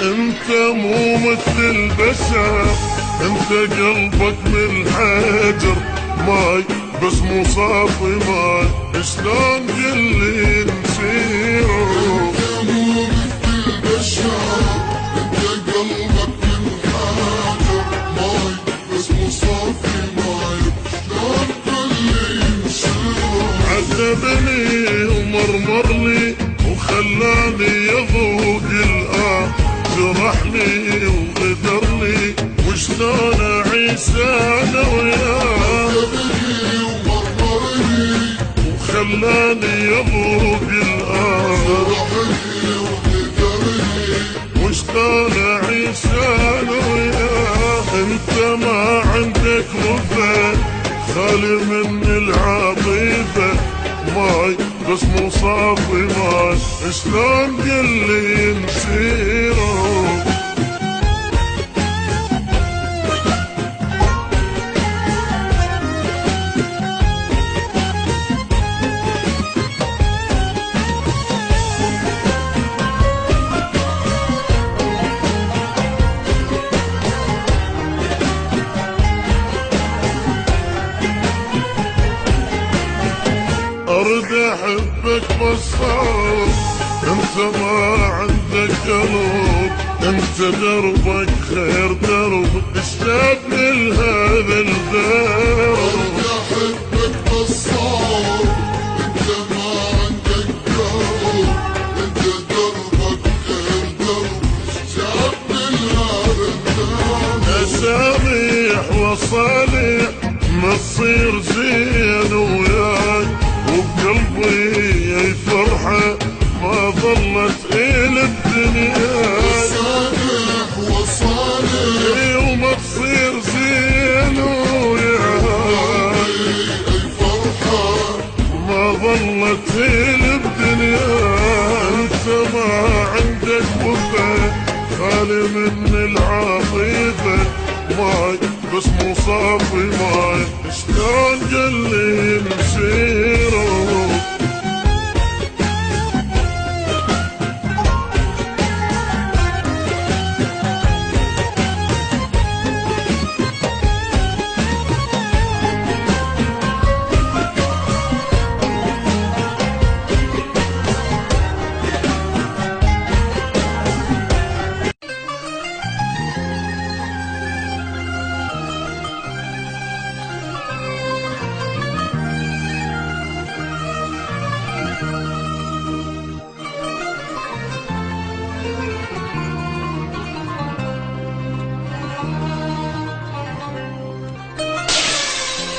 انت مو مثل البشر، انت قلبك من الحجر ماي بس مو صافي ماي، شلون قلي نسيره؟ انت مو مثل البشر، انت قلبك من الحجر ماي بس مو صافي ماي، شلون قلي نسيره؟ عذبني ومرمرني وخلاني يذوق جرحني وغدرني وشلون اعيش انا وياه؟ عذبني ومرمرني وخلاني يذوق جرحني وغدرني وشلون اعيش انا وياه؟ انت ما عندك وفا، خالي من العاطفه ماي بس مو صافي ماي، شلون قلي نسيره؟ ارد احبك بس صار انت ما عندك قلب، انت دربك خير درب اشتاق لهذا الدرب. ارد احبك بس صار انت ما عندك قلب، انت دربك غير درب اشتاق لهذا الدرب. اساميح وصالح ما تصير زين وياك، وبقلبي فرحة ما ظلت إلى الدنيا. صالح وصالح وما تصير زين وياك، الفرحة ما ظلت إلى الدنيا. انت ما عندك وفا، خالي من العاطفة ماي بس مو صافي ماي، شلون قلي نسيره؟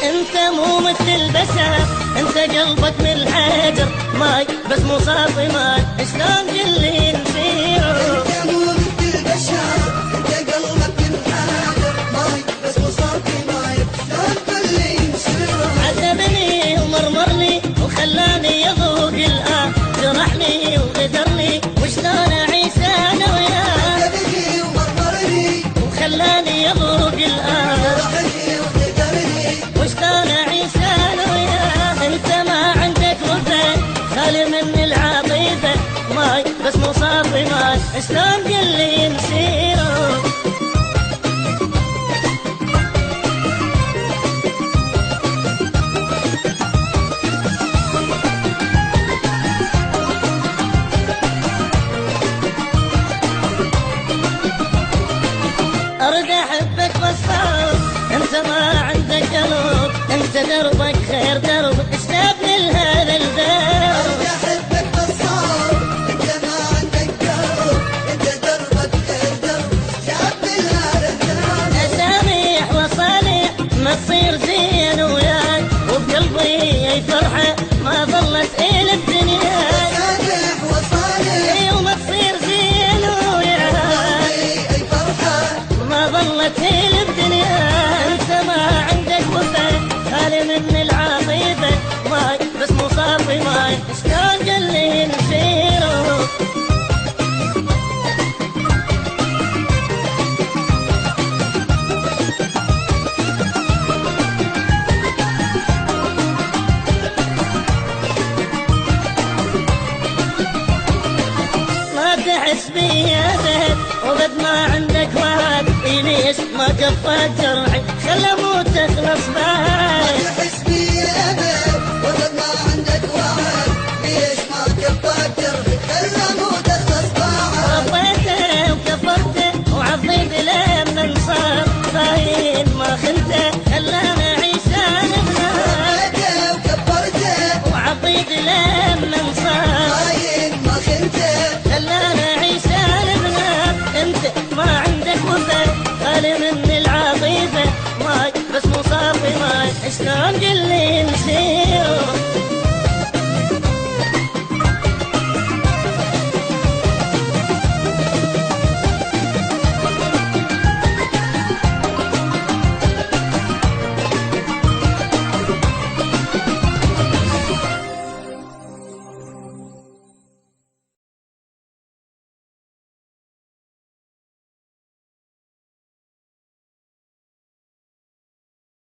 انت مو مثل البشر، انت قلبك من الحجر ماي بس مو صافي ماي، شلون قلي نسيره؟ انت مو مثل البشر، انت قلبك من الحجر ماي بس مو صافي ماي، شلون قلي نسيره؟ عذبني ومرمرني وخلاني يذوق جرحني وغدرني وشلون اعيش انا وياه؟ عذبني ومرمرني وخلاني يذوق جرحني وغدرني وشلون اعيش انا وياه؟ انت ما عندك وفا، خالي من العاطفه ماي بس مو صافي ماي، شلون قلي نسيره؟ ارد احبك بس صار انت ما عندك قلب، انت دربك خير درب اشتاق لهذا الدرب. ارجع احبك بس صار انت ما عندك قلب، انت دربك غير درب شاب هذا الدرب. اساميح وصالح ما تصير زين وياك، وبقلبي فرحه ما ظلت الى الدنيا. صالح وصالح وما تصير زين وياك، اي فرحة ما ظلت الى الدنيا. انت ما عندك وفا، خالي من العاطفه ماي بس مو صافي ماي، شلون قلي نسيره؟ ما تحس بي يا ذهب وبد ما عندك وهد ليش ما كفى جرعي خل اموت تخلص باي.